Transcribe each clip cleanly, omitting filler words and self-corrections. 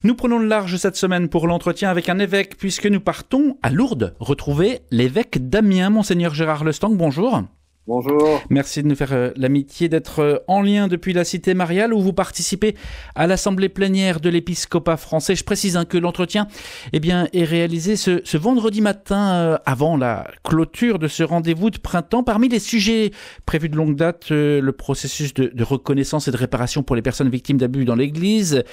Nous prenons le large cette semaine pour l'entretien avec un évêque, puisque nous partons à Lourdes retrouver l'évêque d'Amiens, Monseigneur Gérard Lestang. Bonjour. Bonjour. Merci de nous faire l'amitié d'être en lien depuis la Cité Mariale où vous participez à l'Assemblée plénière de l'Épiscopat français. Je précise que l'entretien est réalisé ce vendredi matin avant la clôture de ce rendez-vous de printemps. Parmi les sujets prévus de longue date, le processus de reconnaissance et de réparation pour les personnes victimes d'abus dans l'Église,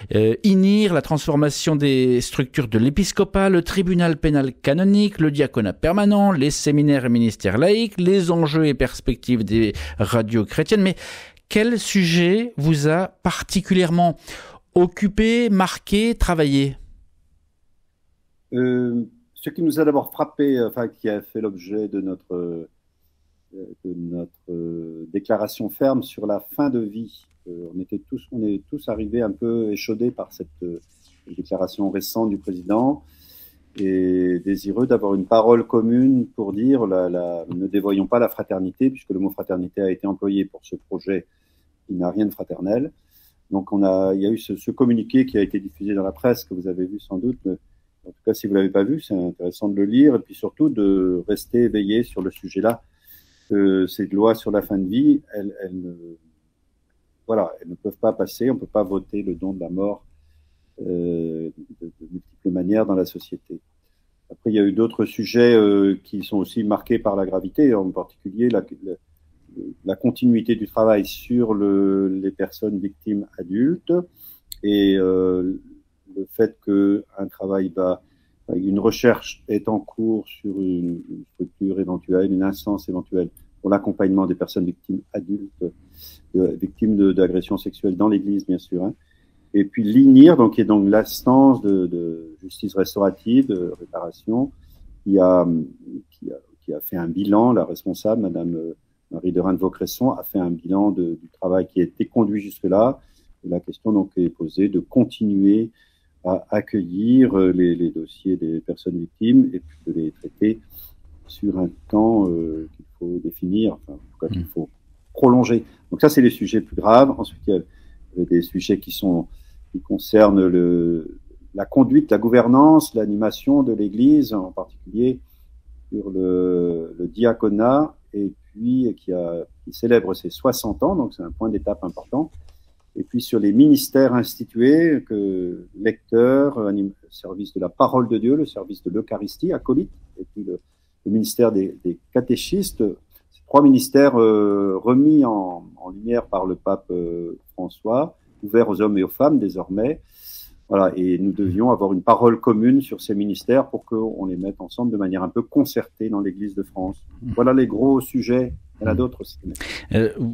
INIR, la transformation des structures de l'Épiscopat, le tribunal pénal canonique, le diaconat permanent, les séminaires et ministères laïcs, les enjeux et perspectives des radios chrétiennes. Mais quel sujet vous a particulièrement occupé, marqué, travaillé ? Ce qui nous a d'abord frappé, qui a fait l'objet de notre déclaration ferme sur la fin de vie. On est tous arrivés un peu échaudés par cette déclaration récente du président et désireux d'avoir une parole commune pour dire ne dévoyons pas la fraternité, puisque le mot fraternité a été employé pour ce projet qui n'a rien de fraternel. Donc il y a eu ce communiqué qui a été diffusé dans la presse, que vous avez vu sans doute. En tout cas, si vous l'avez pas vu, c'est intéressant de le lire, et puis surtout de rester éveillé sur le sujet-là. Ces lois sur la fin de vie, elles ne peuvent pas passer. On peut pas voter le don de la mort de multiples manières dans la société. Après, il y a eu d'autres sujets qui sont aussi marqués par la gravité, en particulier la continuité du travail sur les personnes victimes adultes et le fait une recherche est en cours sur une structure éventuelle, une instance éventuelle pour l'accompagnement des personnes victimes adultes, victimes d'agressions sexuelles dans l'Église, bien sûr, hein. Et puis l'INIR, qui est donc l'instance de justice restaurative, de réparation, qui a fait un bilan. La responsable, Madame Marie de Reims-Vaucresson, a fait un bilan du travail qui a été conduit jusque-là. Et la question donc est posée de continuer à accueillir les dossiers des personnes victimes et puis de les traiter sur un temps qu'il faut définir, en tout cas qu'il faut prolonger. Donc ça, c'est les sujets plus graves. Ensuite, il y a des sujets qui concernent la conduite, la gouvernance, l'animation de l'Église, en particulier sur le diaconat, et puis qui célèbre ses 60 ans, donc c'est un point d'étape important. Et puis sur les ministères institués, lecteurs, service de la parole de Dieu, le service de l'Eucharistie, acolyte, et puis le ministère des catéchistes. Ces trois ministères remis en lumière par le pape François, ouverts aux hommes et aux femmes désormais. Voilà, et nous devions avoir une parole commune sur ces ministères pour qu'on les mette ensemble de manière un peu concertée dans l'Église de France. Voilà les gros sujets. Il y en a d'autres aussi.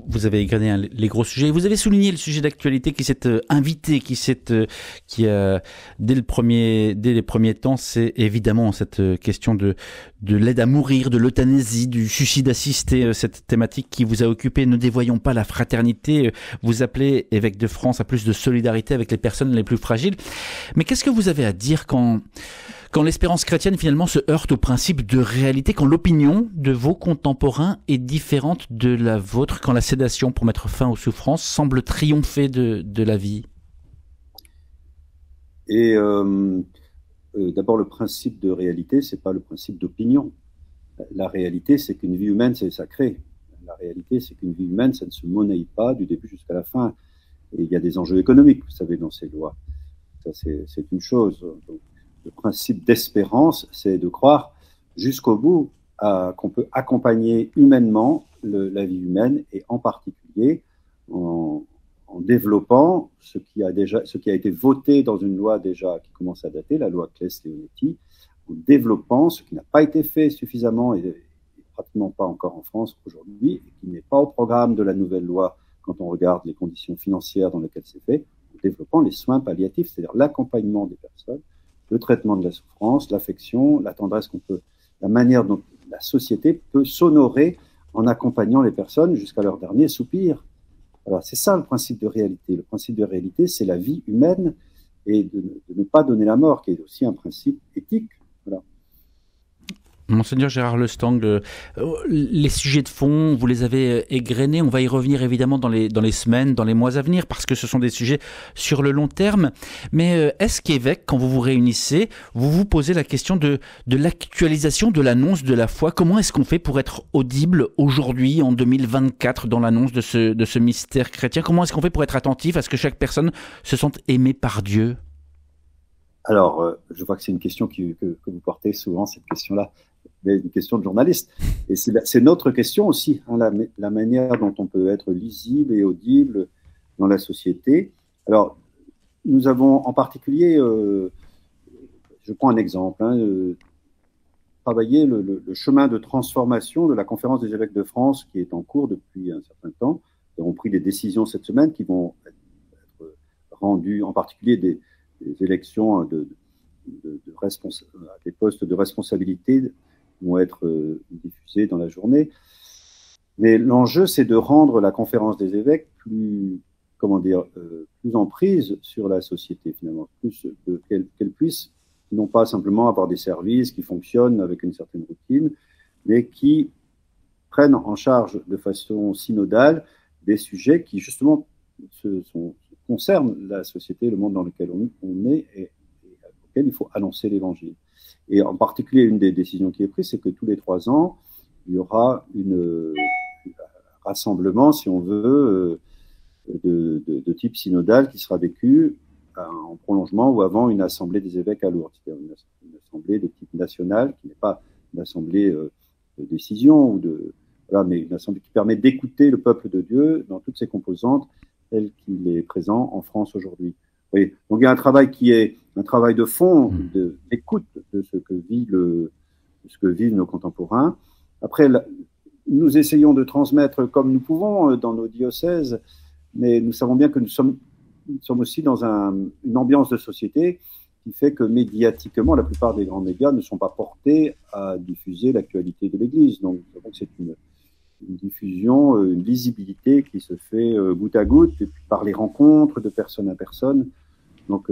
Vous avez égrené les gros sujets. Vous avez souligné le sujet d'actualité qui s'est invité, qui a dès les premiers temps, c'est évidemment cette question de l'aide à mourir, de l'euthanasie, du suicide assisté, cette thématique qui vous a occupé. Ne dévoyons pas la fraternité. Vous appelez, évêque de France, à plus de solidarité avec les personnes les plus fragiles. Mais qu'est-ce que vous avez à dire quand l'espérance chrétienne finalement se heurte au principe de réalité, quand l'opinion de vos contemporains est différente de la vôtre, quand la sédation pour mettre fin aux souffrances semble triompher de la vie ? Et d'abord, le principe de réalité, c'est pas le principe d'opinion. La réalité, c'est qu'une vie humaine, c'est sacré. La réalité, c'est qu'une vie humaine, ça ne se monnaie pas du début jusqu'à la fin. Et il y a des enjeux économiques, vous savez, dans ces lois. Ça, c'est une chose. Donc, le principe d'espérance, c'est de croire jusqu'au bout qu'on peut accompagner humainement la vie humaine, et en particulier en développant ce qui a été voté dans une loi déjà qui commence à dater, la loi Claes-Leonetti, en développant ce qui n'a pas été fait suffisamment et pratiquement pas encore en France aujourd'hui, et qui n'est pas au programme de la nouvelle loi quand on regarde les conditions financières dans lesquelles c'est fait, en développant les soins palliatifs, c'est-à-dire l'accompagnement des personnes, le traitement de la souffrance, l'affection, la tendresse la manière dont la société peut s'honorer en accompagnant les personnes jusqu'à leur dernier soupir. Alors, c'est ça le principe de réalité. Le principe de réalité, c'est la vie humaine et de ne pas donner la mort, qui est aussi un principe éthique. Voilà. Monseigneur Gérard Lestang, les sujets de fond, vous les avez égrenés. On va y revenir évidemment dans les semaines, dans les mois à venir, parce que ce sont des sujets sur le long terme. Mais est-ce qu'évêque, quand vous vous réunissez, vous vous posez la question de l'actualisation de l'annonce de la foi? Comment est-ce qu'on fait pour être audible aujourd'hui, en 2024, dans l'annonce de ce mystère chrétien? Comment est-ce qu'on fait pour être attentif à ce que chaque personne se sente aimée par Dieu? Alors, je vois que c'est une question que vous portez souvent, cette question-là, mais une question de journaliste. Et c'est notre question aussi, hein, la manière dont on peut être lisible et audible dans la société. Alors, nous avons en particulier, je prends un exemple, travaillé le chemin de transformation de la Conférence des évêques de France qui est en cours depuis un certain temps. Nous avons pris des décisions cette semaine qui vont être rendues, en particulier des élections à des postes de responsabilité vont être diffusés dans la journée. Mais l'enjeu, c'est de rendre la conférence des évêques plus en prise sur la société, finalement, qu'elle puisse non pas simplement avoir des services qui fonctionnent avec une certaine routine, mais qui prennent en charge de façon synodale des sujets qui, justement, concernent la société, le monde dans lequel on est et auquel il faut annoncer l'Évangile. Et en particulier, une des décisions qui est prise, c'est que tous les 3 ans, il y aura un rassemblement, si on veut, de type synodal qui sera vécu en prolongement ou avant une assemblée des évêques à Lourdes, c'est-à-dire une assemblée de type national, qui n'est pas une assemblée de décision, mais une assemblée qui permet d'écouter le peuple de Dieu dans toutes ses composantes, tel qu'il est présent en France aujourd'hui. Oui. Donc il y a un travail qui est un travail de fond, d'écoute de ce que vivent nos contemporains. Après, nous essayons de transmettre comme nous pouvons dans nos diocèses, mais nous savons bien que nous sommes aussi dans une ambiance de société qui fait que médiatiquement, la plupart des grands médias ne sont pas portés à diffuser l'actualité de l'Église. Donc, nous savons que c'est une diffusion, une lisibilité qui se fait goutte à goutte, et puis par les rencontres de personne à personne. Donc,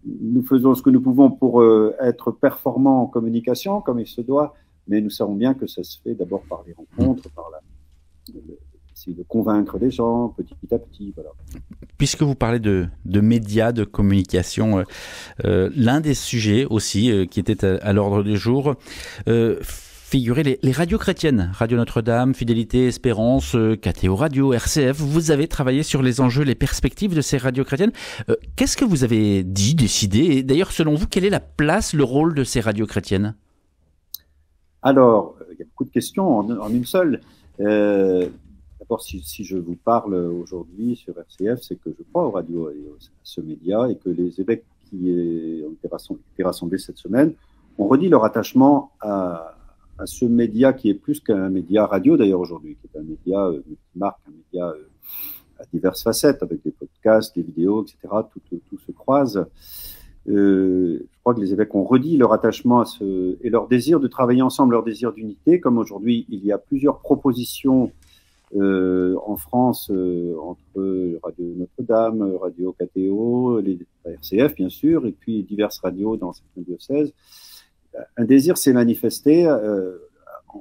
nous faisons ce que nous pouvons pour être performants en communication, comme il se doit, mais nous savons bien que ça se fait d'abord par les rencontres, par essayer de convaincre les gens petit à petit. Voilà. Puisque vous parlez de médias, de communication, l'un des sujets aussi qui était à l'ordre du jour figurait les radios chrétiennes, Radio Notre-Dame, Fidélité, Espérance, KTO Radio, RCF. Vous avez travaillé sur les enjeux, les perspectives de ces radios chrétiennes. Qu'est-ce que vous avez décidé? Et d'ailleurs, selon vous, quelle est la place, le rôle de ces radios chrétiennes? Alors, il y a beaucoup de questions en une seule. D'abord, si je vous parle aujourd'hui sur RCF, c'est que je crois aux radios et à ce média, et que les évêques qui ont été rassemblés cette semaine ont redit leur attachement à ce média qui est plus qu'un média radio d'ailleurs aujourd'hui, qui est un média multimarque, un média à diverses facettes, avec des podcasts, des vidéos, etc. Tout se croise. Je crois que les évêques ont redit leur attachement et leur désir de travailler ensemble, leur désir d'unité, comme aujourd'hui il y a plusieurs propositions en France entre Radio Notre-Dame, Radio KTO, la RCF bien sûr, et puis diverses radios dans certains diocèses. Un désir s'est manifesté en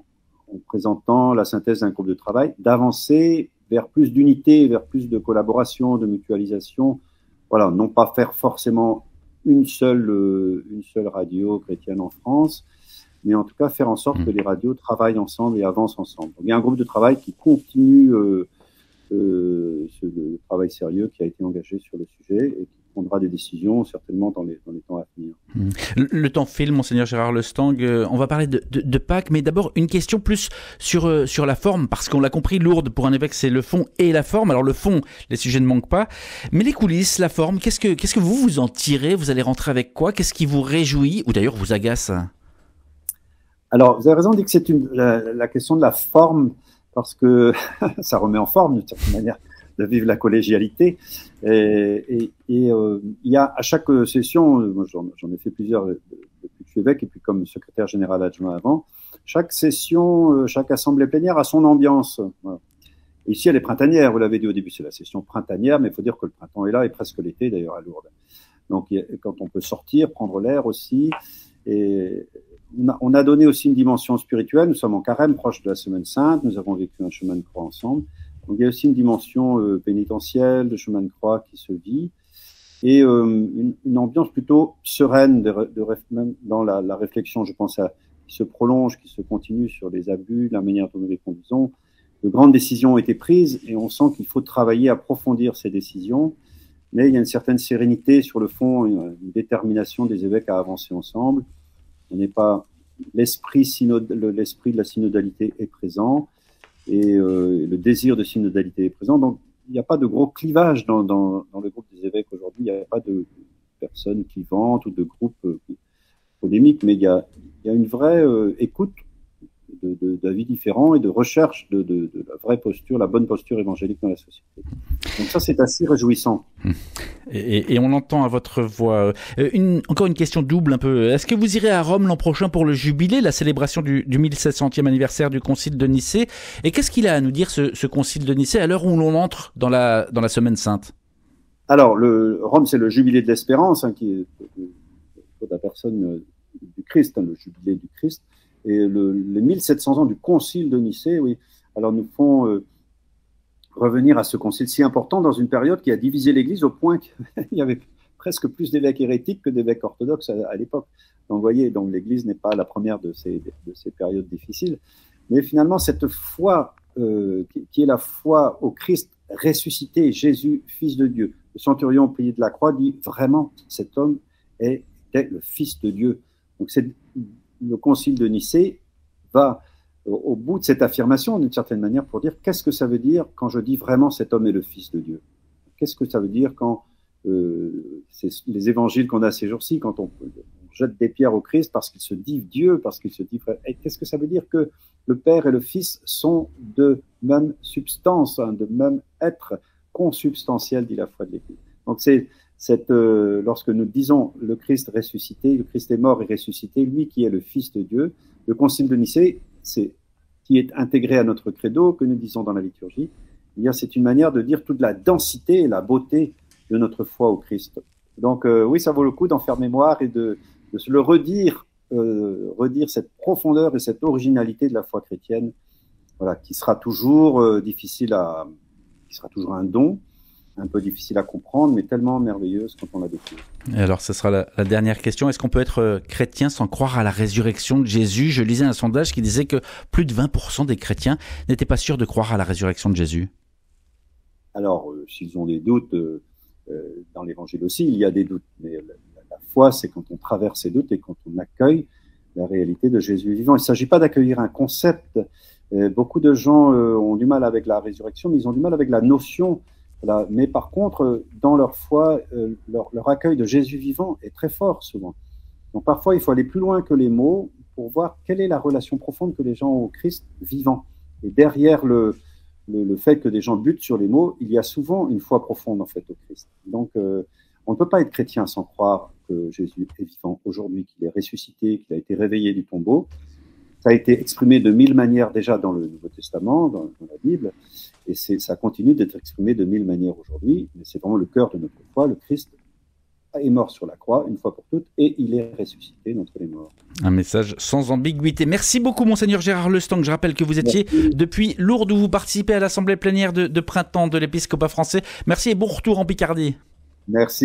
présentant la synthèse d'un groupe de travail, d'avancer vers plus d'unité, vers plus de collaboration, de mutualisation. Voilà, non pas faire forcément une seule radio chrétienne en France, mais en tout cas faire en sorte que les radios travaillent ensemble et avancent ensemble. Donc, il y a un groupe de travail qui continue ce travail sérieux qui a été engagé sur le sujet et qui prendra des décisions certainement dans les temps à venir. Le temps file, Monseigneur Gérard Lestang. On va parler de Pâques, mais d'abord une question plus sur la forme, parce qu'on l'a compris, Lourdes, pour un évêque, c'est le fond et la forme. Alors le fond, les sujets ne manquent pas, mais les coulisses, la forme, qu'est-ce que vous en tirez? Vous allez rentrer avec quoi? Qu'est-ce qui vous réjouit ou d'ailleurs vous agace? Alors, vous avez raison de dire que c'est la question de la forme, parce que ça remet en forme d'une certaine manière de vivre la collégialité. Et il y a à chaque session, moi j'en ai fait plusieurs depuis que je suis évêque et puis comme secrétaire général adjoint avant, chaque session, chaque assemblée plénière a son ambiance. Voilà. Et ici, elle est printanière, vous l'avez dit au début, c'est la session printanière, mais il faut dire que le printemps est là et presque l'été d'ailleurs à Lourdes. Donc quand on peut sortir, prendre l'air aussi, et on a donné aussi une dimension spirituelle. Nous sommes en carême, proche de la Semaine Sainte. Nous avons vécu un chemin de croix ensemble. Donc il y a aussi une dimension pénitentielle, de chemin de croix qui se vit, et une ambiance plutôt sereine même dans la réflexion, je pense, qui se prolonge, qui se continue sur les abus, la manière dont nous les conduisons. De grandes décisions ont été prises et on sent qu'il faut travailler, approfondir ces décisions. Mais il y a une certaine sérénité sur le fond, une détermination des évêques à avancer ensemble. On n'est pas l'esprit de la synodalité est présent et le désir de synodalité est présent. Donc il n'y a pas de gros clivage dans le groupe des évêques aujourd'hui. Il n'y a pas de personnes qui vantent ou de groupes polémiques, mais il y a une vraie écoute d'avis différents et de recherche de la vraie posture, la bonne posture évangélique dans la société. Donc ça, c'est assez réjouissant. Et on l'entend à votre voix. Encore une question double un peu. Est-ce que vous irez à Rome l'an prochain pour le jubilé, la célébration du 1700e anniversaire du Concile de Nicée? Et qu'est-ce qu'il a à nous dire, ce Concile de Nicée, à l'heure où l'on entre dans la Semaine Sainte? Alors, Rome, c'est le jubilé de l'espérance, qui est pour la personne du Christ, le jubilé du Christ. Et les 1700 ans du Concile de Nicée, oui, alors nous font revenir à ce concile si important dans une période qui a divisé l'Église au point qu'il y avait presque plus d'évêques hérétiques que d'évêques orthodoxes à l'époque. Donc, vous voyez, donc l'Église n'est pas la première de ces périodes difficiles. Mais finalement, cette foi qui est la foi au Christ ressuscité, Jésus, Fils de Dieu. Le centurion au pied de la croix dit vraiment, cet homme était le Fils de Dieu. Donc, le Concile de Nicée va au bout de cette affirmation, d'une certaine manière, pour dire qu'est-ce que ça veut dire quand je dis vraiment cet homme est le Fils de Dieu. Qu'est-ce que ça veut dire quand c'est les évangiles qu'on a ces jours-ci, quand on jette des pierres au Christ parce qu'il se dit Dieu, parce qu'il se dit frère. Et qu'est-ce que ça veut dire que le Père et le Fils sont de même substance, de même être consubstantiel, dit la foi de l'Église. Donc c'est lorsque nous disons le Christ ressuscité, le Christ est mort et ressuscité, lui qui est le Fils de Dieu, le Concile de Nicée, qui est intégré à notre credo, que nous disons dans la liturgie, eh bien, c'est une manière de dire toute la densité et la beauté de notre foi au Christ. Donc oui, ça vaut le coup d'en faire mémoire et de se le redire cette profondeur et cette originalité de la foi chrétienne, voilà, qui sera toujours qui sera toujours un don, un peu difficile à comprendre, mais tellement merveilleuse quand on la découvre. Et alors, ce sera la dernière question. Est-ce qu'on peut être chrétien sans croire à la résurrection de Jésus? Je lisais un sondage qui disait que plus de 20% des chrétiens n'étaient pas sûrs de croire à la résurrection de Jésus. Alors, s'ils ont des doutes, dans l'Évangile aussi, il y a des doutes. Mais la foi, c'est quand on traverse ces doutes et quand on accueille la réalité de Jésus vivant. Il ne s'agit pas d'accueillir un concept. Beaucoup de gens ont du mal avec la résurrection, mais ils ont du mal avec la notion. Voilà. Mais par contre, dans leur foi, leur accueil de Jésus vivant est très fort souvent. Donc parfois, il faut aller plus loin que les mots pour voir quelle est la relation profonde que les gens ont au Christ vivant. Et derrière le fait que des gens butent sur les mots, il y a souvent une foi profonde en fait au Christ. Donc on ne peut pas être chrétien sans croire que Jésus est vivant aujourd'hui, qu'il est ressuscité, qu'il a été réveillé du tombeau. Ça a été exprimé de 1000 manières déjà dans le Nouveau Testament, dans la Bible, et ça continue d'être exprimé de 1000 manières aujourd'hui, mais c'est vraiment le cœur de notre foi. Le Christ est mort sur la croix, une fois pour toutes, et il est ressuscité d'entre les morts. Un message sans ambiguïté. Merci beaucoup, Monseigneur Gérard Lestang. Je rappelle que vous étiez depuis Lourdes, où vous participez à l'Assemblée plénière de printemps de l'Épiscopat français. Merci et bon retour en Picardie. Merci.